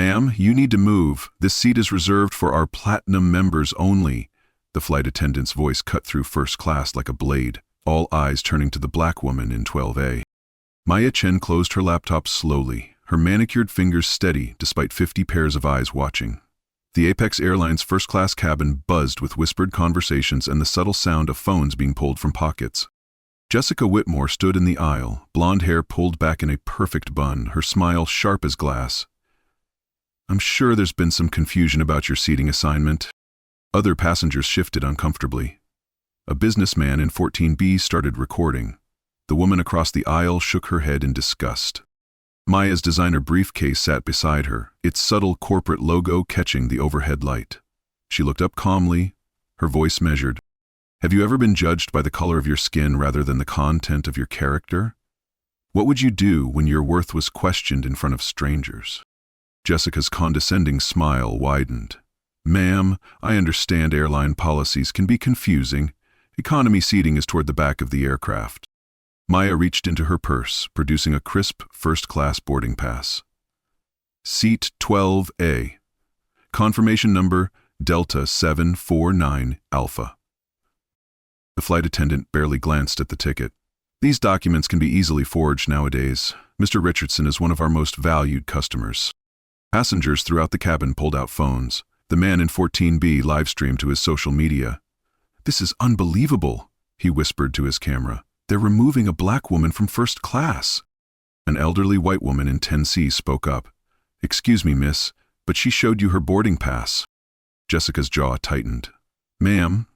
"Ma'am, you need to move. This seat is reserved for our platinum members only." The flight attendant's voice cut through first class like a blade, all eyes turning to the black woman in 12A. Maya Chen closed her laptop slowly, her manicured fingers steady despite 50 pairs of eyes watching. The Apex Airlines first-class cabin buzzed with whispered conversations and the subtle sound of phones being pulled from pockets. Jessica Whitmore stood in the aisle, blonde hair pulled back in a perfect bun, her smile sharp as glass. "I'm sure there's been some confusion about your seating assignment." Other passengers shifted uncomfortably. A businessman in 14B started recording. The woman across the aisle shook her head in disgust. Maya's designer briefcase sat beside her, its subtle corporate logo catching the overhead light. She looked up calmly, her voice measured. "Have you ever been judged by the color of your skin rather than the content of your character? What would you do when your worth was questioned in front of strangers?" Jessica's condescending smile widened. "Ma'am, I understand airline policies can be confusing. Economy seating is toward the back of the aircraft." Maya reached into her purse, producing a crisp first-class boarding pass. "Seat 12A. Confirmation number Delta 749 Alpha." The flight attendant barely glanced at the ticket. "These documents can be easily forged nowadays. Mr. Richardson is one of our most valued customers." Passengers throughout the cabin pulled out phones. The man in 14B live-streamed to his social media. "This is unbelievable," he whispered to his camera. "They're removing a black woman from first class." An elderly white woman in 10C spoke up. "Excuse me, miss, but she showed you her boarding pass." Jessica's jaw tightened. "Ma'am,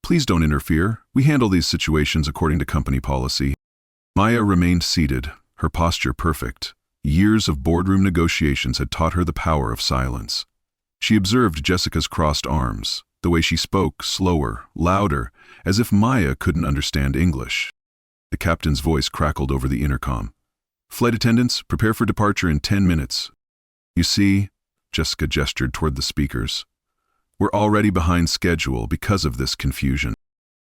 please don't interfere. We handle these situations according to company policy." Maya remained seated, her posture perfect. Years of boardroom negotiations had taught her the power of silence. She observed Jessica's crossed arms, the way she spoke slower, louder, as if Maya couldn't understand English. The captain's voice crackled over the intercom. "Flight attendants, prepare for departure in 10 minutes. You see," Jessica gestured toward the speakers, "we're already behind schedule because of this confusion."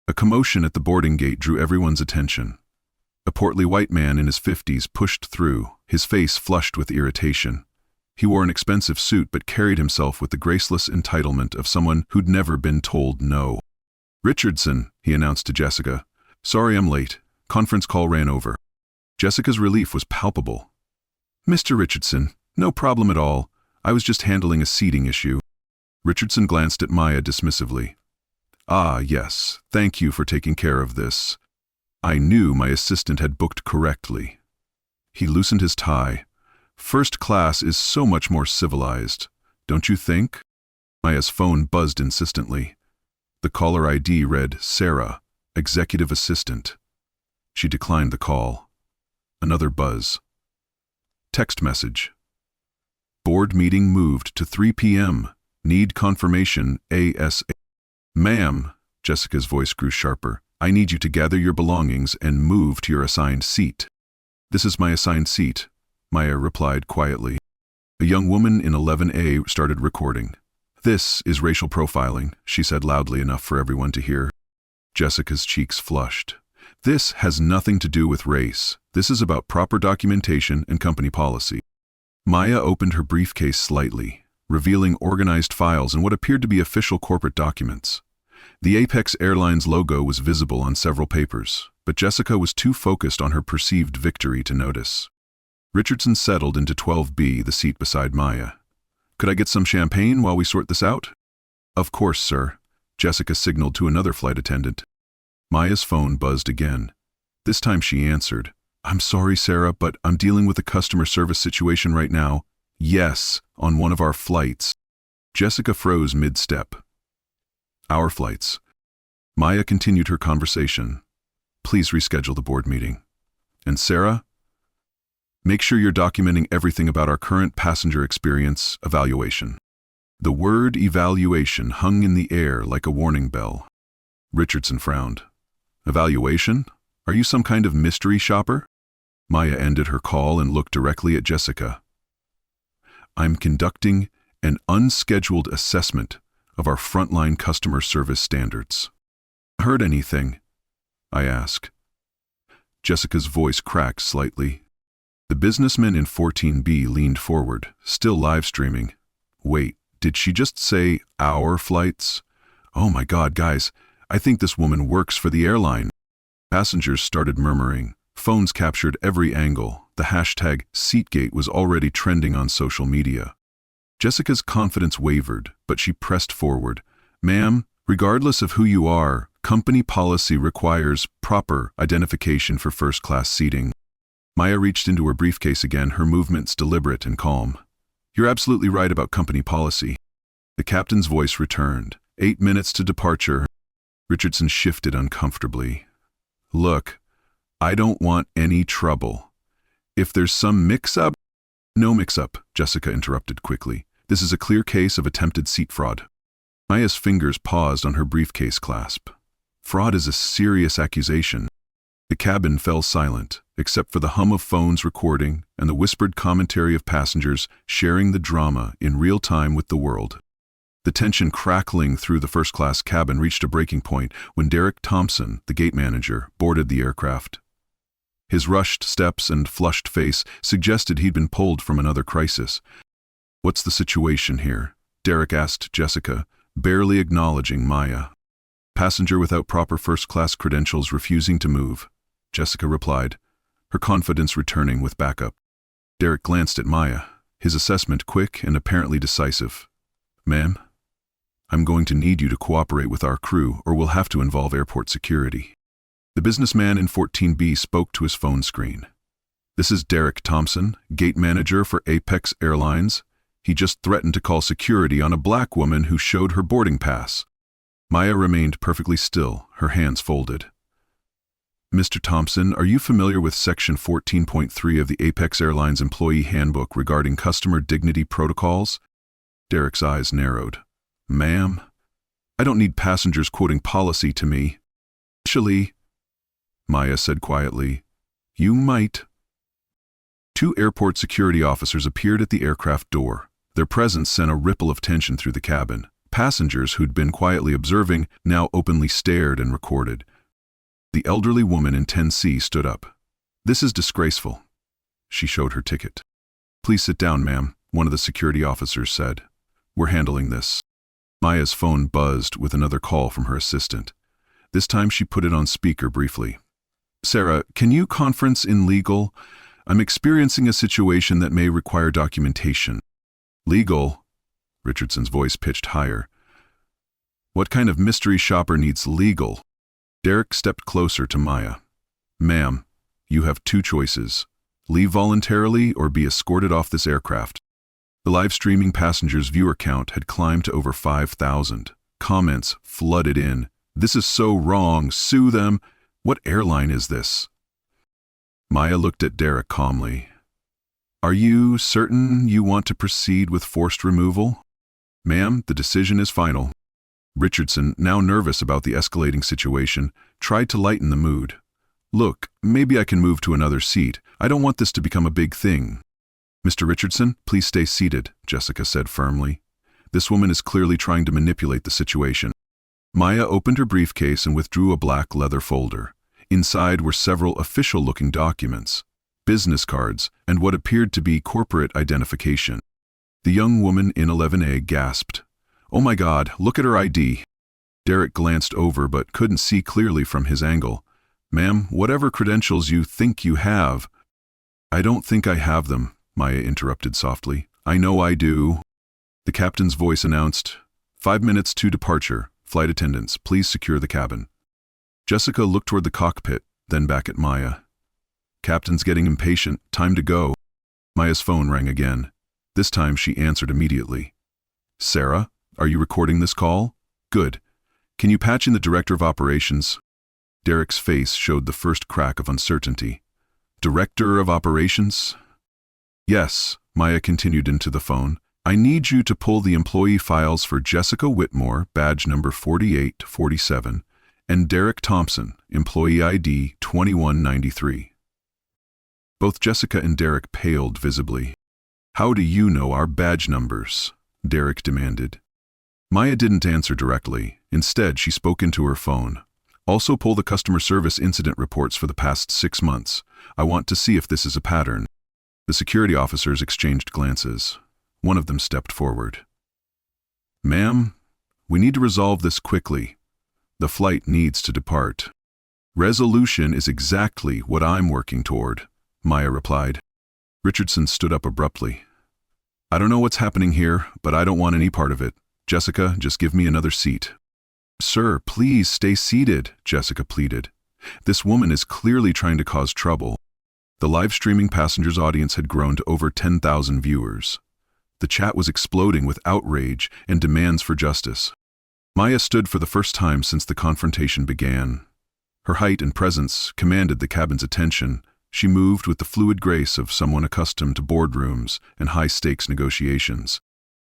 A commotion at the boarding gate drew everyone's attention. A portly white man in his 50s pushed through, his face flushed with irritation. He wore an expensive suit but carried himself with the graceless entitlement of someone who'd never been told no. "Richardson," he announced to Jessica. "Sorry I'm late. Conference call ran over." Jessica's relief was palpable. "Mr. Richardson, no problem at all. I was just handling a seating issue." Richardson glanced at Maya dismissively. "Ah, yes, thank you for taking care of this. I knew my assistant had booked correctly." He loosened his tie. "First class is so much more civilized, don't you think?" Maya's phone buzzed insistently. The caller ID read Sarah, executive assistant. She declined the call. Another buzz. Text message. "Board meeting moved to 3 p.m. Need confirmation ASAP." "Ma'am," Jessica's voice grew sharper, "I need you to gather your belongings and move to your assigned seat." "This is my assigned seat," Maya replied quietly. A young woman in 11A started recording. "This is racial profiling," she said loudly enough for everyone to hear. Jessica's cheeks flushed. "This has nothing to do with race. This is about proper documentation and company policy." Maya opened her briefcase slightly, revealing organized files and what appeared to be official corporate documents. The Apex Airlines logo was visible on several papers, but Jessica was too focused on her perceived victory to notice. Richardson settled into 12B, the seat beside Maya. "Could I get some champagne while we sort this out?" "Of course, sir," Jessica signaled to another flight attendant. Maya's phone buzzed again. This time she answered. "I'm sorry, Sarah, but I'm dealing with a customer service situation right now." "Yes, on one of our flights." Jessica froze mid-step. "Our flights." Maya continued her conversation. "Please reschedule the board meeting. And Sarah, make sure you're documenting everything about our current passenger experience evaluation." The word evaluation hung in the air like a warning bell. Richardson frowned. "Evaluation? Are you some kind of mystery shopper?" Maya ended her call and looked directly at Jessica. "I'm conducting an unscheduled assessment of our frontline customer service standards." "Heard anything?" I asked. Jessica's voice cracked slightly. The businessman in 14B leaned forward, still live streaming. Wait, did she just say our flights? Oh my God, guys, I think this woman works for the airline. Passengers started murmuring. Phones captured every angle. The hashtag Seatgate was already trending on social media. Jessica's confidence wavered, but she pressed forward. Ma'am, regardless of who you are, company policy requires proper identification for first-class seating. Maya reached into her briefcase again, her movements deliberate and calm. You're absolutely right about company policy. The captain's voice returned. 8 minutes to departure. Richardson shifted uncomfortably. Look, I don't want any trouble. If there's some mix-up— No mix-up, Jessica interrupted quickly. This is a clear case of attempted seat fraud. Maya's fingers paused on her briefcase clasp. Fraud is a serious accusation. The cabin fell silent, except for the hum of phones recording and the whispered commentary of passengers sharing the drama in real time with the world. The tension crackling through the first-class cabin reached a breaking point when Derek Thompson, the gate manager, boarded the aircraft. His rushed steps and flushed face suggested he'd been pulled from another crisis. What's the situation here? Derek asked Jessica, barely acknowledging Maya. Passenger without proper first-class credentials refusing to move, Jessica replied, her confidence returning with backup. Derek glanced at Maya, his assessment quick and apparently decisive. Ma'am, I'm going to need you to cooperate with our crew or we'll have to involve airport security. The businessman in 14B spoke to his phone screen. This is Derek Thompson, gate manager for Apex Airlines. He just threatened to call security on a black woman who showed her boarding pass. Maya remained perfectly still, her hands folded. Mr. Thompson, are you familiar with Section 14.3 of the Apex Airlines Employee Handbook regarding customer dignity protocols? Derek's eyes narrowed. Ma'am, I don't need passengers quoting policy to me. Actually, Maya said quietly, you might. 2 airport security officers appeared at the aircraft door. Their presence sent a ripple of tension through the cabin. Passengers who'd been quietly observing now openly stared and recorded. The elderly woman in 10C stood up. This is disgraceful. She showed her ticket. Please sit down, ma'am, one of the security officers said. We're handling this. Maya's phone buzzed with another call from her assistant. This time she put it on speaker briefly. Sarah, can you conference in legal? I'm experiencing a situation that may require documentation. Legal? Richardson's voice pitched higher. What kind of mystery shopper needs legal? Derek stepped closer to Maya. Ma'am, you have 2 choices. Leave voluntarily or be escorted off this aircraft. The live streaming passengers' viewer count had climbed to over 5,000. Comments flooded in. This is so wrong, sue them. What airline is this? Maya looked at Derek calmly. Are you certain you want to proceed with forced removal? Ma'am, the decision is final. Richardson, now nervous about the escalating situation, tried to lighten the mood. Look, maybe I can move to another seat. I don't want this to become a big thing. Mr. Richardson, please stay seated, Jessica said firmly. This woman is clearly trying to manipulate the situation. Maya opened her briefcase and withdrew a black leather folder. Inside were several official-looking documents, business cards, and what appeared to be corporate identification. The young woman in 11A gasped. Oh my God, look at her ID. Derek glanced over but couldn't see clearly from his angle. Ma'am, whatever credentials you think you have. I don't think I have them, Maya interrupted softly. I know I do. The captain's voice announced, 5 minutes to departure. Flight attendants, please secure the cabin. Jessica looked toward the cockpit, then back at Maya. Captain's getting impatient. Time to go. Maya's phone rang again. This time she answered immediately. Sarah, are you recording this call? Good. Can you patch in the director of operations? Derek's face showed the first crack of uncertainty. Director of operations? Yes, Maya continued into the phone. I need you to pull the employee files for Jessica Whitmore, badge number 4847, and Derek Thompson, employee ID 2193. Both Jessica and Derek paled visibly. How do you know our badge numbers? Derek demanded. Maya didn't answer directly. Instead, she spoke into her phone. Also pull the customer service incident reports for the past 6 months. I want to see if this is a pattern. The security officers exchanged glances. One of them stepped forward. "Ma'am, we need to resolve this quickly. The flight needs to depart." "Resolution is exactly what I'm working toward," Maya replied. Richardson stood up abruptly. "I don't know what's happening here, but I don't want any part of it. Jessica, just give me another seat." "Sir, please stay seated," Jessica pleaded. "This woman is clearly trying to cause trouble." The live streaming passengers' audience had grown to over 10,000 viewers. The chat was exploding with outrage and demands for justice. Maya stood for the first time since the confrontation began. Her height and presence commanded the cabin's attention. She moved with the fluid grace of someone accustomed to boardrooms and high-stakes negotiations.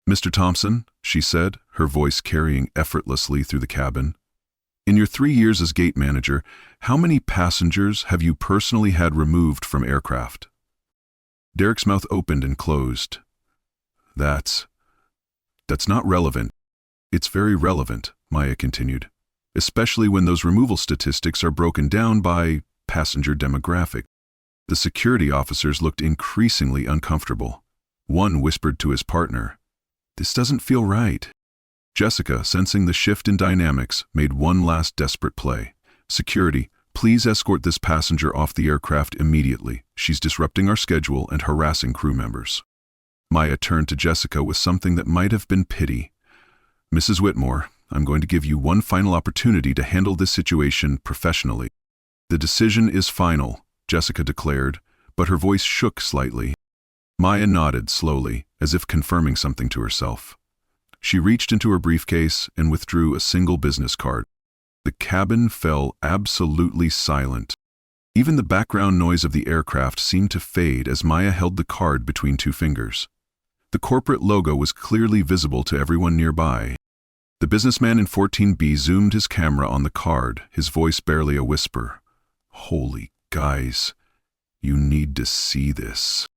"Mr. Thompson," she said, her voice carrying effortlessly through the cabin, "in your 3 years as gate manager, how many passengers have you personally had removed from aircraft?" Derek's mouth opened and closed. That's not relevant." "It's very relevant," Maya continued, "especially when those removal statistics are broken down by passenger demographic." The security officers looked increasingly uncomfortable. One whispered to his partner, "This doesn't feel right." Jessica, sensing the shift in dynamics, made one last desperate play. "Security, please escort this passenger off the aircraft immediately. She's disrupting our schedule and harassing crew members." Maya turned to Jessica with something that might have been pity. "Mrs. Whitmore, I'm going to give you one final opportunity to handle this situation professionally." "The decision is final," Jessica declared, but her voice shook slightly. Maya nodded slowly, as if confirming something to herself. She reached into her briefcase and withdrew a single business card. The cabin fell absolutely silent. Even the background noise of the aircraft seemed to fade as Maya held the card between two fingers. The corporate logo was clearly visible to everyone nearby. The businessman in 14B zoomed his camera on the card, his voice barely a whisper. "Holy guys, you need to see this."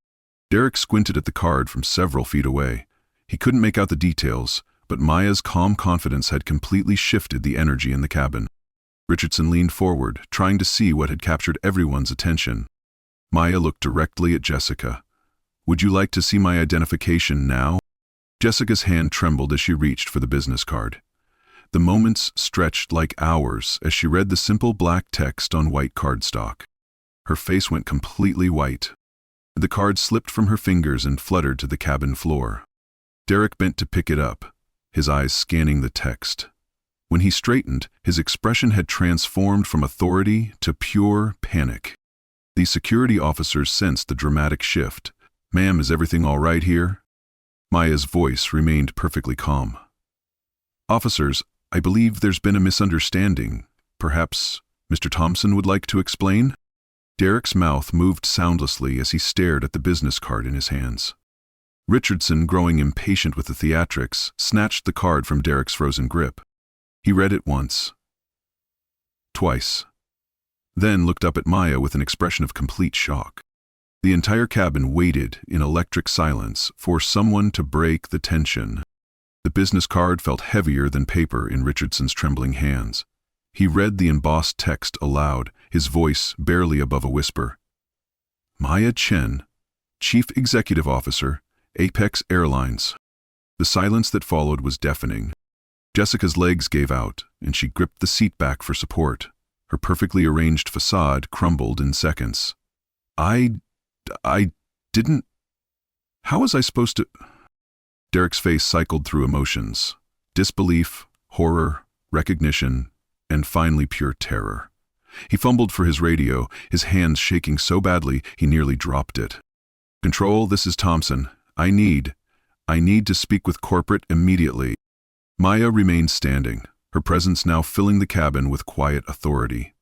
Derek squinted at the card from several feet away. He couldn't make out the details, but Maya's calm confidence had completely shifted the energy in the cabin. Richardson leaned forward, trying to see what had captured everyone's attention. Maya looked directly at Jessica. "Would you like to see my identification now?" Jessica's hand trembled as she reached for the business card. The moments stretched like hours as she read the simple black text on white cardstock. Her face went completely white. The card slipped from her fingers and fluttered to the cabin floor. Derek bent to pick it up, his eyes scanning the text. When he straightened, his expression had transformed from authority to pure panic. The security officers sensed the dramatic shift. "Ma'am, is everything all right here?" Maya's voice remained perfectly calm. "Officers, I believe there's been a misunderstanding. Perhaps Mr. Thompson would like to explain?" Derek's mouth moved soundlessly as he stared at the business card in his hands. Richardson, growing impatient with the theatrics, snatched the card from Derek's frozen grip. He read it once, twice, then looked up at Maya with an expression of complete shock. The entire cabin waited in electric silence for someone to break the tension. The business card felt heavier than paper in Richardson's trembling hands. He read the embossed text aloud, his voice barely above a whisper. "Maya Chen, Chief Executive Officer, Apex Airlines." The silence that followed was deafening. Jessica's legs gave out, and she gripped the seat back for support. Her perfectly arranged facade crumbled in seconds. I didn't... How was I supposed to... Derek's face cycled through emotions. Disbelief, horror, recognition, and finally pure terror. He fumbled for his radio, his hands shaking so badly he nearly dropped it. "Control, this is Thompson. I need to speak with corporate immediately." Maya remained standing, her presence now filling the cabin with quiet authority.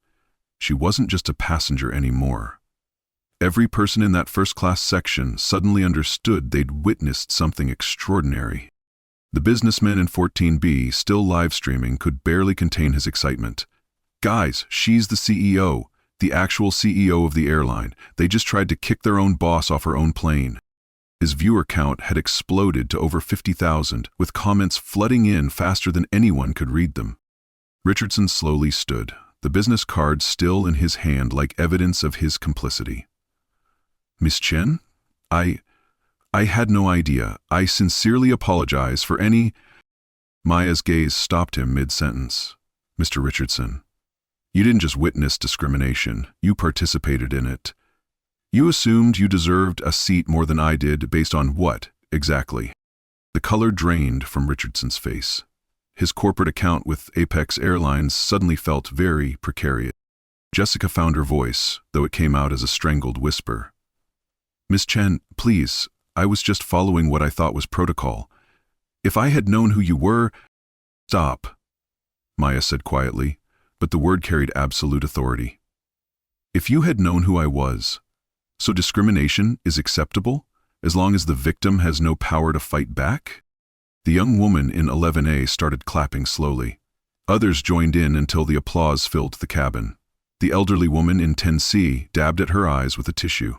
She wasn't just a passenger anymore. Every person in that first-class section suddenly understood they'd witnessed something extraordinary. The businessman in 14B, still live-streaming, could barely contain his excitement. "Guys, she's the CEO, the actual CEO of the airline. They just tried to kick their own boss off her own plane." His viewer count had exploded to over 50,000, with comments flooding in faster than anyone could read them. Richardson slowly stood, the business card still in his hand like evidence of his complicity. "Miss Chen, I had no idea. I sincerely apologize for any... Maya's gaze stopped him mid-sentence. Mr. Richardson, you didn't just witness discrimination, you participated in it. You assumed you deserved a seat more than I did based on what, exactly? The color drained from Richardson's face. His corporate account with Apex Airlines suddenly felt very precarious. Jessica found her voice, though it came out as a strangled whisper. Miss Chen, please, I was just following what I thought was protocol. If I had known who you were... Stop, Maya said quietly, but the word carried absolute authority. If you had known who I was, so discrimination is acceptable, as long as the victim has no power to fight back? The young woman in 11A started clapping slowly. Others joined in until the applause filled the cabin. The elderly woman in 10C dabbed at her eyes with a tissue.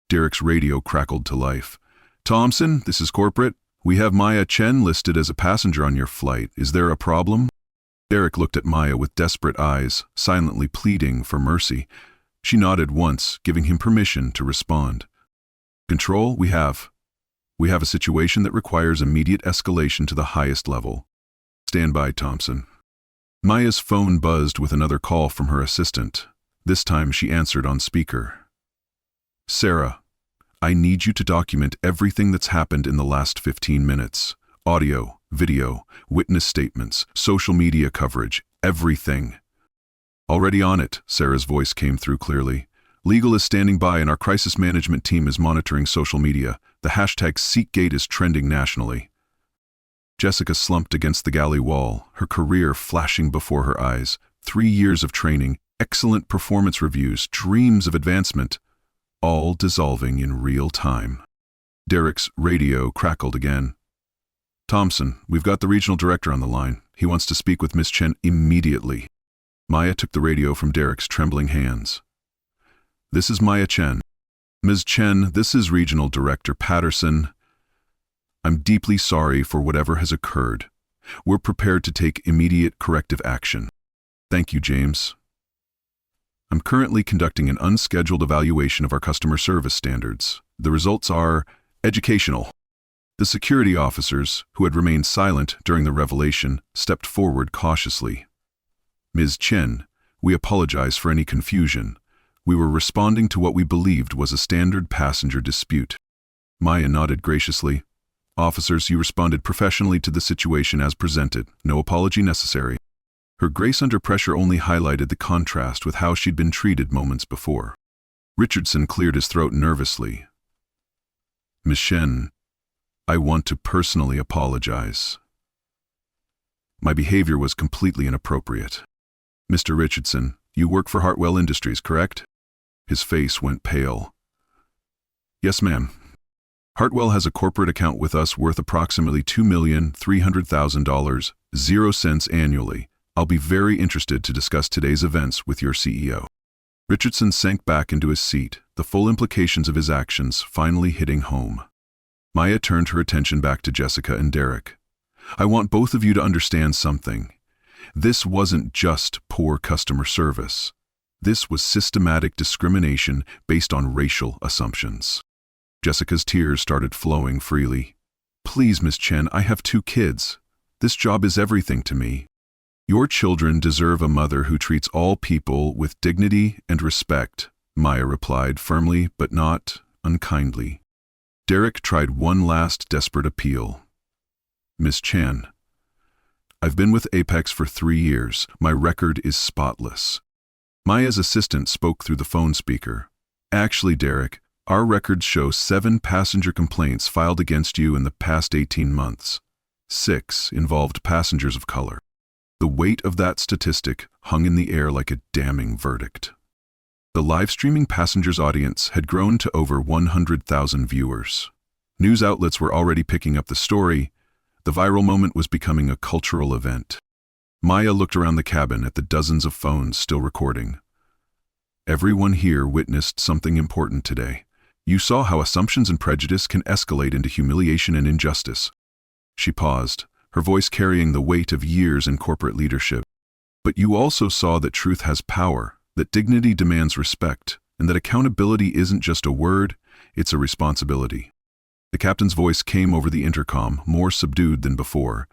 Derek's radio crackled to life. Thompson, this is corporate. We have Maya Chen listed as a passenger on your flight. Is there a problem? Derek looked at Maya with desperate eyes, silently pleading for mercy. She nodded once, giving him permission to respond. Control, we have a situation that requires immediate escalation to the highest level. Stand by, Thompson. Maya's phone buzzed with another call from her assistant. This time she answered on speaker. Sarah, I need you to document everything that's happened in the last 15 minutes. Audio, video, witness statements, social media coverage, everything. Already on it, Sarah's voice came through clearly. Legal is standing by and our crisis management team is monitoring social media. The hashtag SeekGate is trending nationally. Jessica slumped against the galley wall, her career flashing before her eyes. 3 years of training, excellent performance reviews, dreams of advancement, all dissolving in real time. Derek's radio crackled again. Thompson, we've got the regional director on the line. He wants to speak with Miss Chen immediately. Maya took the radio from Derek's trembling hands. This is Maya Chen. Ms. Chen, this is Regional Director Patterson. I'm deeply sorry for whatever has occurred. We're prepared to take immediate corrective action. Thank you, James. I'm currently conducting an unscheduled evaluation of our customer service standards. The results are educational. The security officers, who had remained silent during the revelation, stepped forward cautiously. Ms. Chen, we apologize for any confusion. We were responding to what we believed was a standard passenger dispute. Maya nodded graciously. Officers, you responded professionally to the situation as presented. No apology necessary. Her grace under pressure only highlighted the contrast with how she'd been treated moments before. Richardson cleared his throat nervously. Ms. Chen, I want to personally apologize. My behavior was completely inappropriate. Mr. Richardson, you work for Hartwell Industries, correct? His face went pale. Yes, ma'am. Hartwell has a corporate account with us worth approximately $2,300,000, 0 cents annually. I'll be very interested to discuss today's events with your CEO. Richardson sank back into his seat, the full implications of his actions finally hitting home. Maya turned her attention back to Jessica and Derek. I want both of you to understand something. This wasn't just poor customer service. This was systematic discrimination based on racial assumptions. Jessica's tears started flowing freely. Please, Miss Chen, I have 2 kids. This job is everything to me. Your children deserve a mother who treats all people with dignity and respect, Maya replied firmly but not unkindly. Derek tried one last desperate appeal. Miss Chen, I've been with Apex for 3 years. My record is spotless. Maya's assistant spoke through the phone speaker. Actually, Derek, our records show 7 passenger complaints filed against you in the past 18 months. 6 involved passengers of color. The weight of that statistic hung in the air like a damning verdict. The live-streaming passengers' audience had grown to over 100,000 viewers. News outlets were already picking up the story. The viral moment was becoming a cultural event. Maya looked around the cabin at the dozens of phones still recording. Everyone here witnessed something important today. You saw how assumptions and prejudice can escalate into humiliation and injustice. She paused, her voice carrying the weight of years in corporate leadership. But you also saw that truth has power, that dignity demands respect, and that accountability isn't just a word, It's a responsibility. The captain's voice came over the intercom, more subdued than before.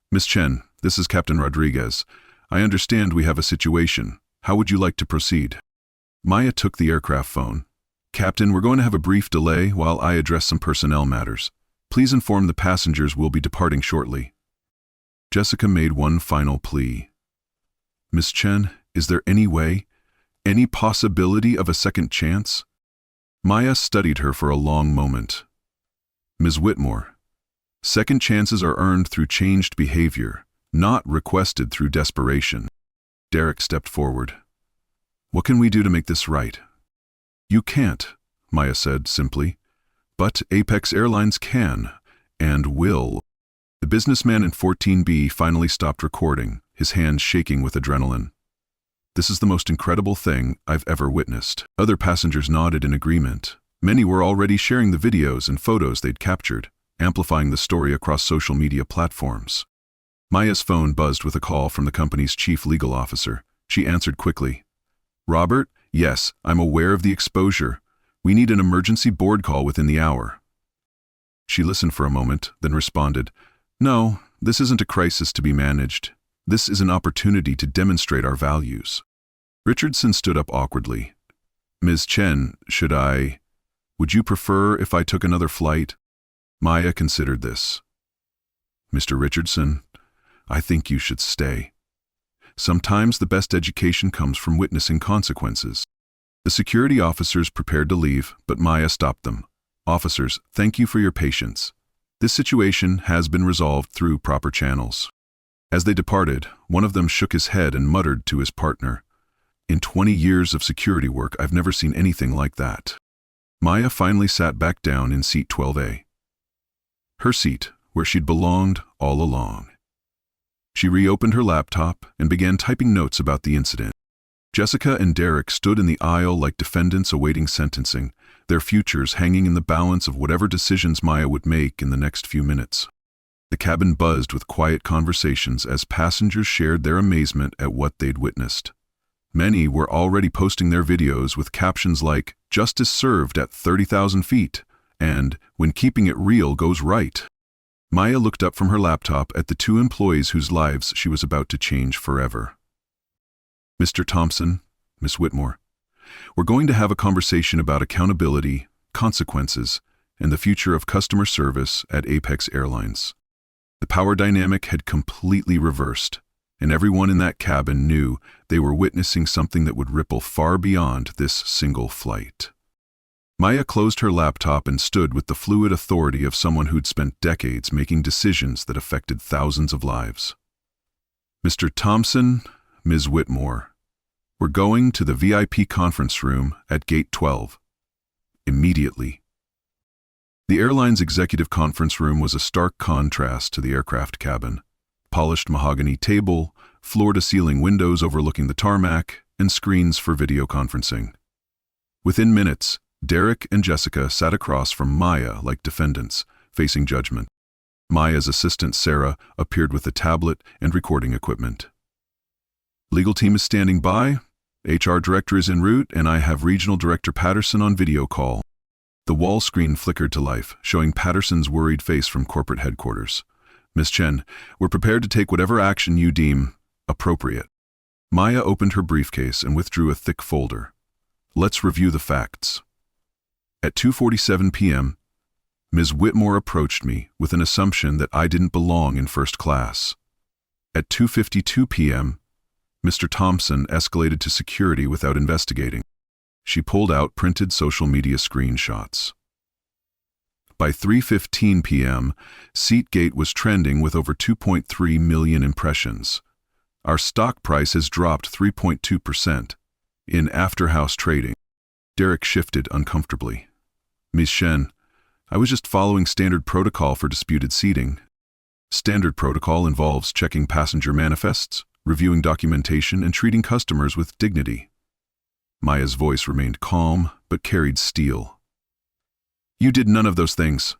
Miss Chen, this is Captain Rodriguez. I understand we have a situation. How would you like to proceed? Maya took the aircraft phone. Captain, we're going to have a brief delay while I address some personnel matters. Please inform the passengers we'll be departing shortly. Jessica made one final plea. Miss Chen, is there any way, any possibility of a second chance? Maya studied her for a long moment. Ms. Whitmore, second chances are earned through changed behavior, not requested through desperation. Derek stepped forward. What can we do to make this right? You can't, Maya said simply. But Apex Airlines can, and will. The businessman in 14B finally stopped recording, his hands shaking with adrenaline. This is the most incredible thing I've ever witnessed. Other passengers nodded in agreement. Many were already sharing the videos and photos they'd captured, amplifying the story across social media platforms. Maya's phone buzzed with a call from the company's chief legal officer. She answered quickly. Robert, yes, I'm aware of the exposure. We need an emergency board call within the hour. She listened for a moment, then responded, No, this isn't a crisis to be managed. This is an opportunity to demonstrate our values. Richardson stood up awkwardly. Ms. Chen, would you prefer if I took another flight? Maya considered this. Mr. Richardson, I think you should stay. Sometimes the best education comes from witnessing consequences. The security officers prepared to leave, but Maya stopped them. Officers, thank you for your patience. This situation has been resolved through proper channels. As they departed, one of them shook his head and muttered to his partner, In 20 years of security work, I've never seen anything like that. Maya finally sat back down in seat 12A. Her seat, where she'd belonged all along. She reopened her laptop and began typing notes about the incident. Jessica and Derek stood in the aisle like defendants awaiting sentencing, their futures hanging in the balance of whatever decisions Maya would make in the next few minutes. The cabin buzzed with quiet conversations as passengers shared their amazement at what they'd witnessed. Many were already posting their videos with captions like, Justice served at 30,000 feet, and When keeping it real goes right. Maya looked up from her laptop at the two employees whose lives she was about to change forever. Mr. Thompson, Miss Whitmore, we're going to have a conversation about accountability, consequences, and the future of customer service at Apex Airlines. The power dynamic had completely reversed, and everyone in that cabin knew they were witnessing something that would ripple far beyond this single flight. Maya closed her laptop and stood with the fluid authority of someone who'd spent decades making decisions that affected thousands of lives. Mr. Thompson, Ms. Whitmore, we're going to the VIP conference room at Gate 12. Immediately. The airline's executive conference room was a stark contrast to the aircraft cabin. Polished mahogany table, floor-to-ceiling windows overlooking the tarmac, and screens for video conferencing. Within minutes, Derek and Jessica sat across from Maya like defendants, facing judgment. Maya's assistant, Sarah, appeared with a tablet and recording equipment. Legal team is standing by, HR director is en route, and I have Regional Director Patterson on video call. The wall screen flickered to life, showing Patterson's worried face from corporate headquarters. Miss Chen, we're prepared to take whatever action you deem appropriate. Maya opened her briefcase and withdrew a thick folder. Let's review the facts. At 2:47 p.m., Ms. Whitmore approached me with an assumption that I didn't belong in first class. At 2:52 p.m., Mr. Thompson escalated to security without investigating. She pulled out printed social media screenshots. By 3:15 p.m., Seatgate was trending with over 2.3 million impressions. Our stock price has dropped 3.2% in after-house trading. Derek shifted uncomfortably. Ms. Shen, I was just following standard protocol for disputed seating. Standard protocol involves checking passenger manifests, reviewing documentation, and treating customers with dignity. Maya's voice remained calm, but carried steel. You did none of those things.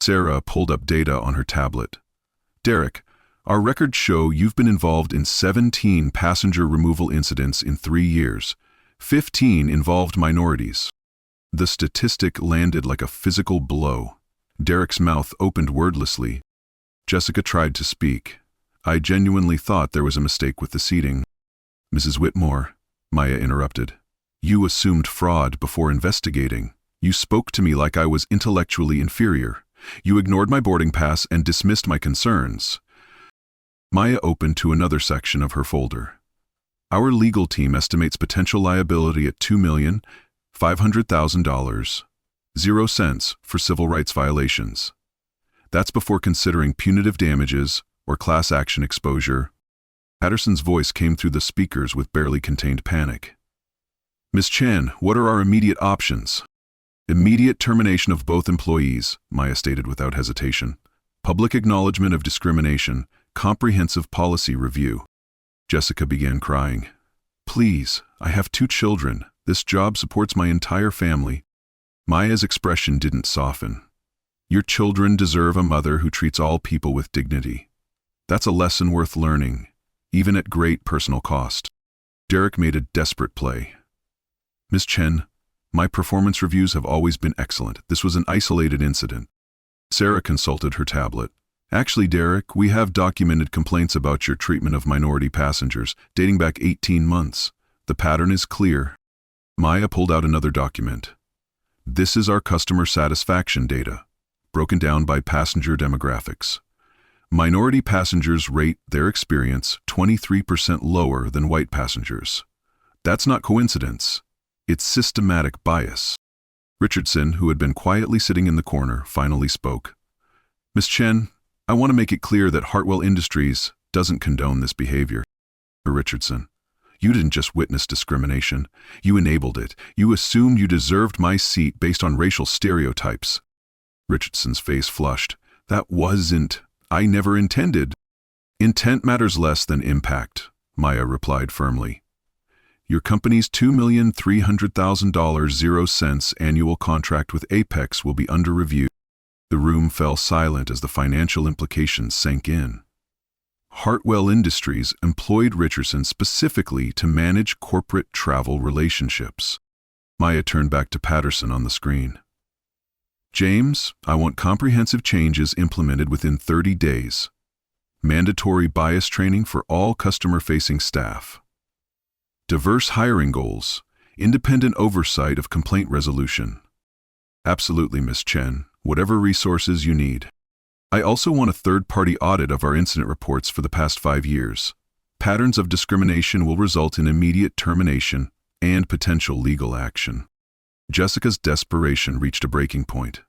Sarah pulled up data on her tablet. Derek, our records show you've been involved in 17 passenger removal incidents in 3 years. 15 involved minorities. The statistic landed like a physical blow. Derek's mouth opened wordlessly. Jessica tried to speak. I genuinely thought there was a mistake with the seating. Mrs. Whitmore, Maya interrupted. You assumed fraud before investigating. You spoke to me like I was intellectually inferior. You ignored my boarding pass and dismissed my concerns. Maya opened to another section of her folder. Our legal team estimates potential liability at $2,500,000, 0 cents for civil rights violations. That's before considering punitive damages or class action exposure. Patterson's voice came through the speakers with barely contained panic. Ms. Chen, what are our immediate options? Immediate termination of both employees, Maya stated without hesitation. Public acknowledgement of discrimination, comprehensive policy review. Jessica began crying. Please, I have 2 children. This job supports my entire family. Maya's expression didn't soften. Your children deserve a mother who treats all people with dignity. That's a lesson worth learning, even at great personal cost. Derek made a desperate play. Ms. Chen, my performance reviews have always been excellent. This was an isolated incident. Sarah consulted her tablet. Actually, Derek, we have documented complaints about your treatment of minority passengers, dating back 18 months. The pattern is clear. Maya pulled out another document. This is our customer satisfaction data, broken down by passenger demographics. Minority passengers rate their experience 23% lower than white passengers. That's not coincidence. It's systematic bias. Richardson, who had been quietly sitting in the corner, finally spoke. Ms. Chen, I want to make it clear that Hartwell Industries doesn't condone this behavior. Richardson, you didn't just witness discrimination. You enabled it. You assumed you deserved my seat based on racial stereotypes. Richardson's face flushed. That wasn't. I never intended. Intent matters less than impact, Maya replied firmly. Your company's $2,300,000 0 cents annual contract with Apex will be under review. The room fell silent as the financial implications sank in. Hartwell Industries employed Richardson specifically to manage corporate travel relationships. Maya turned back to Patterson on the screen. James, I want comprehensive changes implemented within 30 days. Mandatory bias training for all customer-facing staff. Diverse hiring goals. Independent oversight of complaint resolution. Absolutely, Ms. Chen. Whatever resources you need. I also want a third-party audit of our incident reports for the past 5 years. Patterns of discrimination will result in immediate termination and potential legal action. Jessica's desperation reached a breaking point.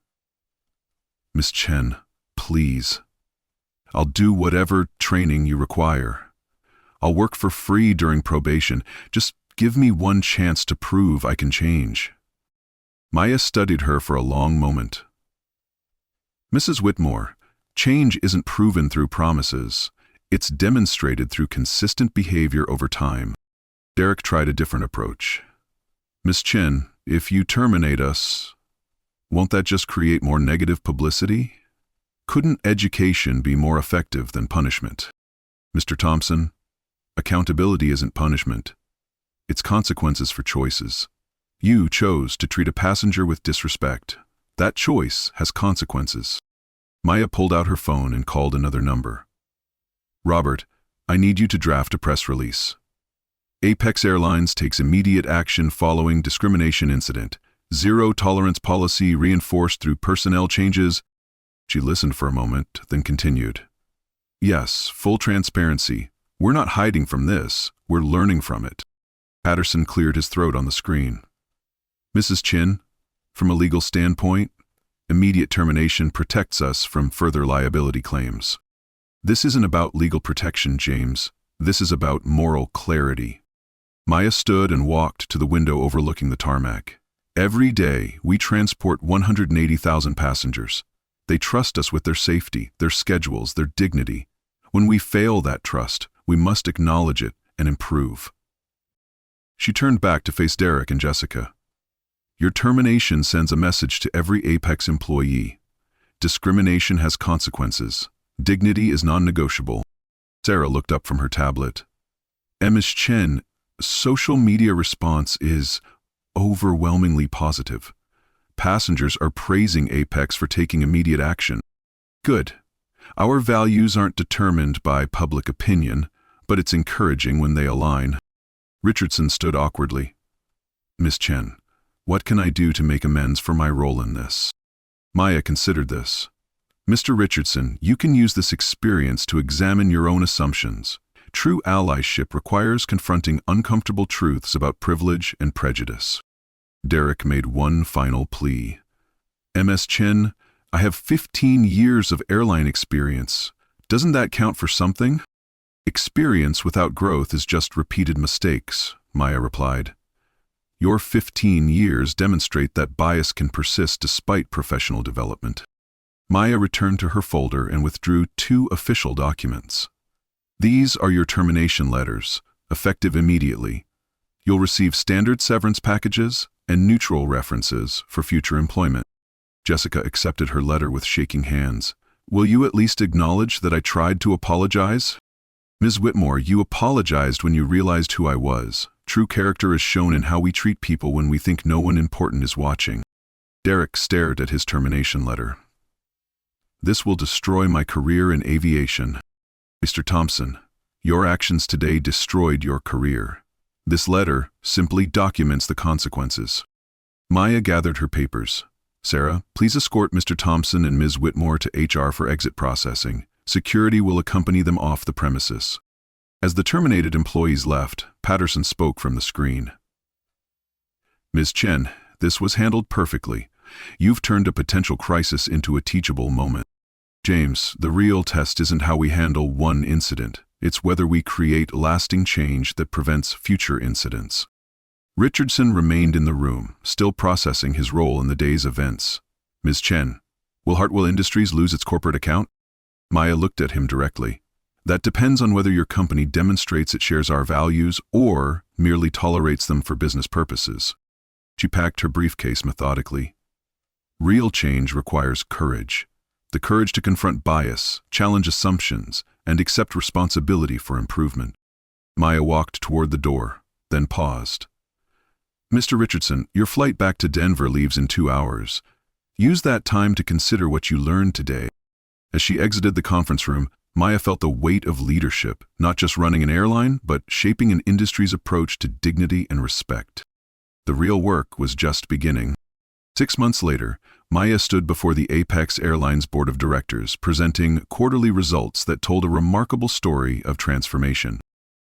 Ms. Chen, please. I'll do whatever training you require. I'll work for free during probation. Just give me one chance to prove I can change. Maya studied her for a long moment. Mrs. Whitmore, change isn't proven through promises. It's demonstrated through consistent behavior over time. Derek tried a different approach. Ms. Chen, if you terminate us, won't that just create more negative publicity? Couldn't education be more effective than punishment? Mr. Thompson, accountability isn't punishment. It's consequences for choices. You chose to treat a passenger with disrespect. That choice has consequences. Maya pulled out her phone and called another number. Robert, I need you to draft a press release. Apex Airlines takes immediate action following discrimination incident. Zero tolerance policy reinforced through personnel changes. She listened for a moment, then continued. Yes, full transparency. We're not hiding from this. We're learning from it. Patterson cleared his throat on the screen. Mrs. Chin, from a legal standpoint, immediate termination protects us from further liability claims. This isn't about legal protection, James. This is about moral clarity. Maya stood and walked to the window overlooking the tarmac. Every day, we transport 180,000 passengers. They trust us with their safety, their schedules, their dignity. When we fail that trust, we must acknowledge it and improve. She turned back to face Derek and Jessica. Your termination sends a message to every Apex employee. Discrimination has consequences. Dignity is non-negotiable. Sarah looked up from her tablet. Ms. Chen, social media response is overwhelmingly positive. Passengers are praising Apex for taking immediate action. Good. Our values aren't determined by public opinion, but it's encouraging when they align. Richardson stood awkwardly. Miss Chen, what can I do to make amends for my role in this? Maya considered this. Mr. Richardson, you can use this experience to examine your own assumptions. True allyship requires confronting uncomfortable truths about privilege and prejudice. Derek made one final plea. Ms. Chen, I have 15 years of airline experience. Doesn't that count for something? Experience without growth is just repeated mistakes, Maya replied. Your 15 years demonstrate that bias can persist despite professional development. Maya returned to her folder and withdrew 2 official documents. These are your termination letters, effective immediately. You'll receive standard severance packages and neutral references for future employment. Jessica accepted her letter with shaking hands. Will you at least acknowledge that I tried to apologize? Ms. Whitmore, you apologized when you realized who I was. True character is shown in how we treat people when we think no one important is watching. Derek stared at his termination letter. This will destroy my career in aviation. Mr. Thompson, your actions today destroyed your career. This letter simply documents the consequences. Maya gathered her papers. Sarah, please escort Mr. Thompson and Ms. Whitmore to HR for exit processing. Security will accompany them off the premises. As the terminated employees left, Patterson spoke from the screen. Ms. Chen, this was handled perfectly. You've turned a potential crisis into a teachable moment. James, the real test isn't how we handle one incident. It's whether we create lasting change that prevents future incidents. Richardson remained in the room, still processing his role in the day's events. Ms. Chen, will Hartwell Industries lose its corporate account? Maya looked at him directly. That depends on whether your company demonstrates it shares our values or merely tolerates them for business purposes. She packed her briefcase methodically. Real change requires courage. The courage to confront bias, challenge assumptions, and accept responsibility for improvement. Maya walked toward the door, then paused. Mr. Richardson, your flight back to Denver leaves in 2 hours. Use that time to consider what you learned today. As she exited the conference room, Maya felt the weight of leadership, not just running an airline, but shaping an industry's approach to dignity and respect. The real work was just beginning. 6 months later, Maya stood before the Apex Airlines Board of Directors, presenting quarterly results that told a remarkable story of transformation.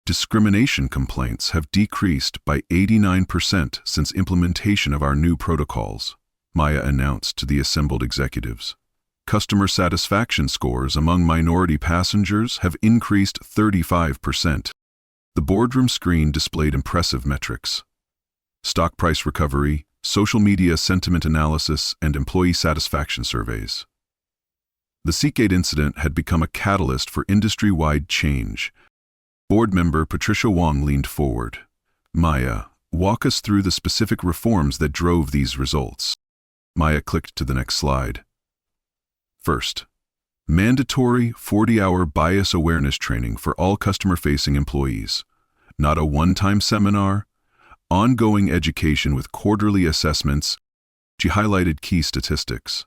Discrimination complaints have decreased by 89% since implementation of our new protocols, Maya announced to the assembled executives. Customer satisfaction scores among minority passengers have increased 35%. The boardroom screen displayed impressive metrics. Stock price recovery, social media sentiment analysis, and employee satisfaction surveys. The Seagate incident had become a catalyst for industry-wide change. Board member Patricia Wong leaned forward. Maya, walk us through the specific reforms that drove these results. Maya clicked to the next slide. First, mandatory 40-hour bias awareness training for all customer-facing employees. Not a one-time seminar, ongoing education with quarterly assessments. She highlighted key statistics.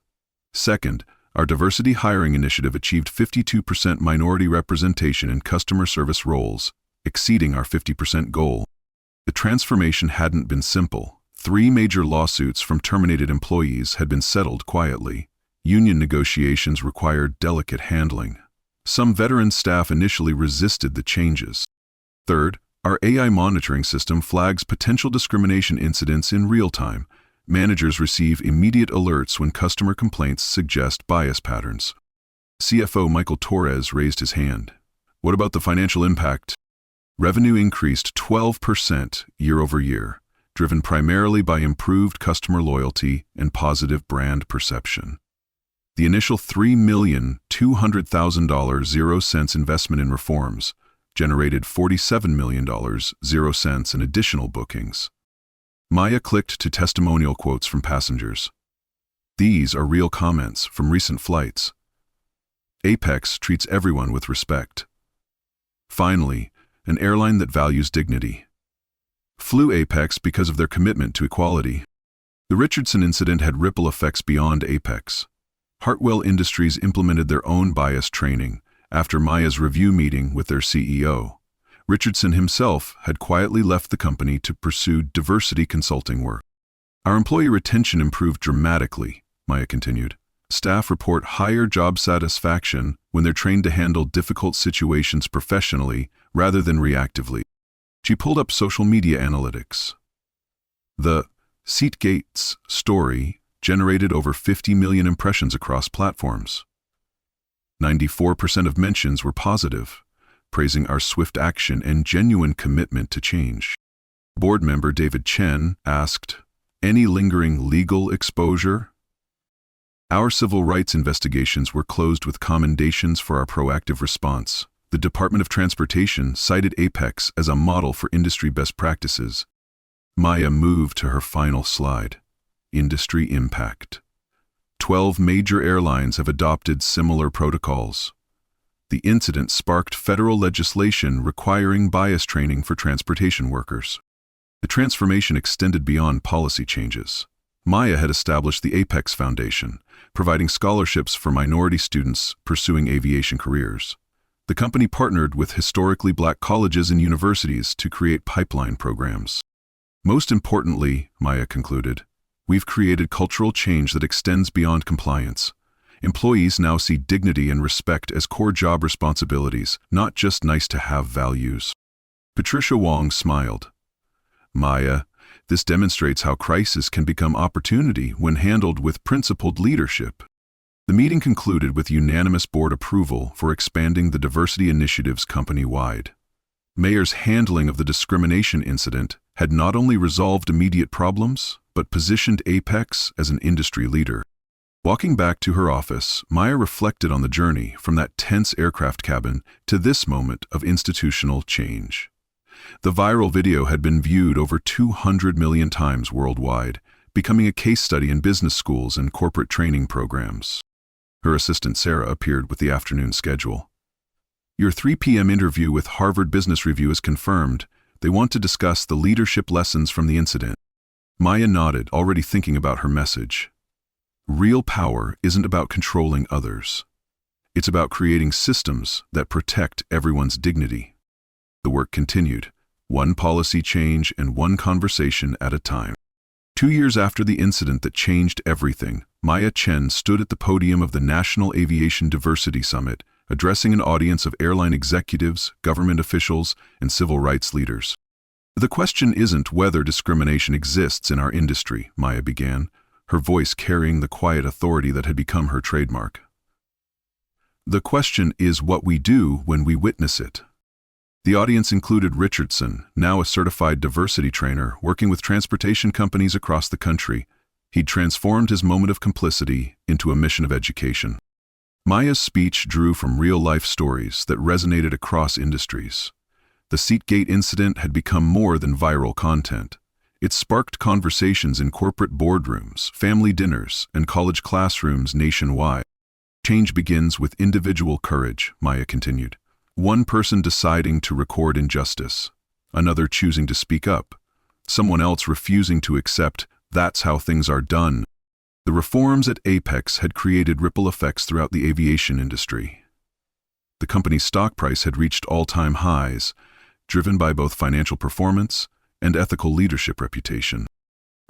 Second, our diversity hiring initiative achieved 52% minority representation in customer service roles, exceeding our 50% goal. The transformation hadn't been simple. 3 major lawsuits from terminated employees had been settled quietly. Union negotiations required delicate handling. Some veteran staff initially resisted the changes. Third, our AI monitoring system flags potential discrimination incidents in real time. Managers receive immediate alerts when customer complaints suggest bias patterns. CFO Michael Torres raised his hand. What about the financial impact? Revenue increased 12% year over year, driven primarily by improved customer loyalty and positive brand perception. The initial $3,200,000 0 investment in reforms generated $47 million 0 in additional bookings. Maya clicked to testimonial quotes from passengers. These are real comments from recent flights. Apex treats everyone with respect. Finally, an airline that values dignity. Flew Apex because of their commitment to equality. The Richardson incident had ripple effects beyond Apex. Hartwell Industries implemented their own bias training after Maya's review meeting with their CEO. Richardson himself had quietly left the company to pursue diversity consulting work. Our employee retention improved dramatically, Maya continued. Staff report higher job satisfaction when they're trained to handle difficult situations professionally rather than reactively. She pulled up social media analytics. The Seatgate's story generated over 50 million impressions across platforms. 94% of mentions were positive, praising our swift action and genuine commitment to change. Board member David Chen asked, "Any lingering legal exposure?" Our civil rights investigations were closed with commendations for our proactive response. The Department of Transportation cited Apex as a model for industry best practices. Maya moved to her final slide. Industry impact. 12 major airlines have adopted similar protocols. The incident sparked federal legislation requiring bias training for transportation workers. The transformation extended beyond policy changes. Maya had established the Apex Foundation, providing scholarships for minority students pursuing aviation careers. The company partnered with historically black colleges and universities to create pipeline programs. Most importantly, Maya concluded, we've created cultural change that extends beyond compliance. Employees now see dignity and respect as core job responsibilities, not just nice-to-have values. Patricia Wong smiled. Maya, this demonstrates how crisis can become opportunity when handled with principled leadership. The meeting concluded with unanimous board approval for expanding the diversity initiatives company-wide. Mayor's handling of the discrimination incident had not only resolved immediate problems, but positioned Apex as an industry leader. Walking back to her office, Maya reflected on the journey from that tense aircraft cabin to this moment of institutional change. The viral video had been viewed over 200 million times worldwide, becoming a case study in business schools and corporate training programs. Her assistant Sarah appeared with the afternoon schedule. Your 3 p.m. interview with Harvard Business Review is confirmed. They want to discuss the leadership lessons from the incident. Maya nodded, already thinking about her message. Real power isn't about controlling others. It's about creating systems that protect everyone's dignity. The work continued, one policy change and one conversation at a time. 2 years after the incident that changed everything, Maya Chen stood at the podium of the National Aviation Diversity Summit, addressing an audience of airline executives, government officials, and civil rights leaders. The question isn't whether discrimination exists in our industry, Maya began, her voice carrying the quiet authority that had become her trademark. The question is what we do when we witness it. The audience included Richardson, now a certified diversity trainer working with transportation companies across the country. He'd transformed his moment of complicity into a mission of education. Maya's speech drew from real-life stories that resonated across industries. The Seatgate incident had become more than viral content. It sparked conversations in corporate boardrooms, family dinners, and college classrooms nationwide. Change begins with individual courage, Maya continued. One person deciding to record injustice, another choosing to speak up, someone else refusing to accept that's how things are done. The reforms at Apex had created ripple effects throughout the aviation industry. The company's stock price had reached all-time highs, driven by both financial performance and ethical leadership reputation.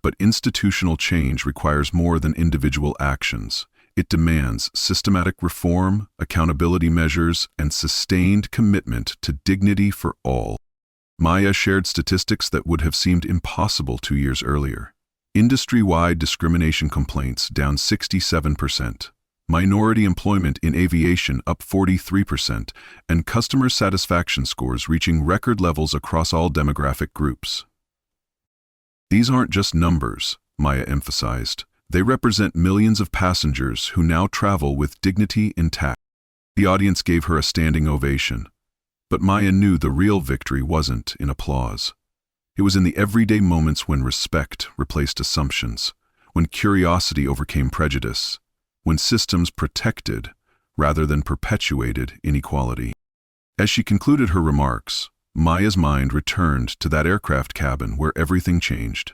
But institutional change requires more than individual actions. It demands systematic reform, accountability measures, and sustained commitment to dignity for all. Maya shared statistics that would have seemed impossible 2 years earlier. Industry-wide discrimination complaints down 67%, minority employment in aviation up 43%, and customer satisfaction scores reaching record levels across all demographic groups. These aren't just numbers, Maya emphasized. They represent millions of passengers who now travel with dignity intact. The audience gave her a standing ovation. But Maya knew the real victory wasn't in applause. It was in the everyday moments when respect replaced assumptions, when curiosity overcame prejudice, when systems protected rather than perpetuated inequality. As she concluded her remarks, Maya's mind returned to that aircraft cabin where everything changed.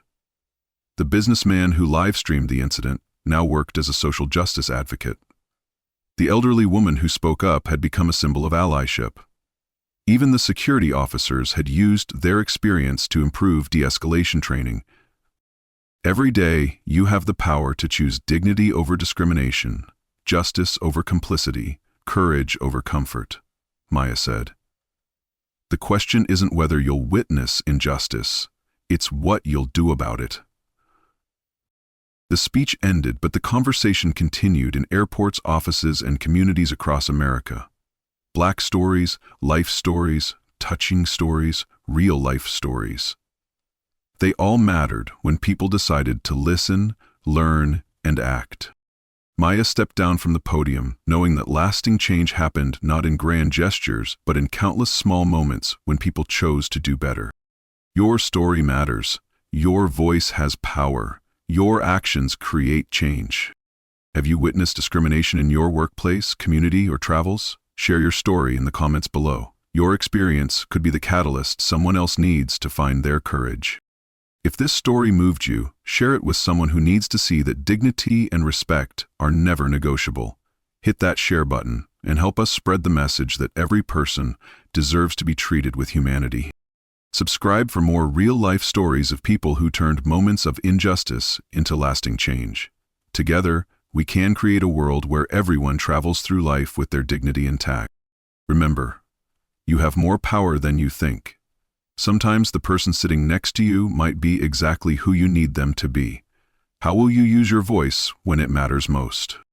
The businessman who live-streamed the incident now worked as a social justice advocate. The elderly woman who spoke up had become a symbol of allyship. Even the security officers had used their experience to improve de-escalation training. Every day, you have the power to choose dignity over discrimination, justice over complicity, courage over comfort, Maya said. The question isn't whether you'll witness injustice, it's what you'll do about it. The speech ended, but the conversation continued in airports, offices, and communities across America. Black stories, life stories, touching stories, real-life stories. They all mattered when people decided to listen, learn, and act. Maya stepped down from the podium, knowing that lasting change happened not in grand gestures, but in countless small moments when people chose to do better. Your story matters. Your voice has power. Your actions create change. Have you witnessed discrimination in your workplace, community, or travels? Share your story in the comments below. Your experience could be the catalyst someone else needs to find their courage. If this story moved you, share it with someone who needs to see that dignity and respect are never negotiable. Hit that share button and help us spread the message that every person deserves to be treated with humanity. Subscribe for more real-life stories of people who turned moments of injustice into lasting change. Together, we can create a world where everyone travels through life with their dignity intact. Remember, you have more power than you think. Sometimes the person sitting next to you might be exactly who you need them to be. How will you use your voice when it matters most?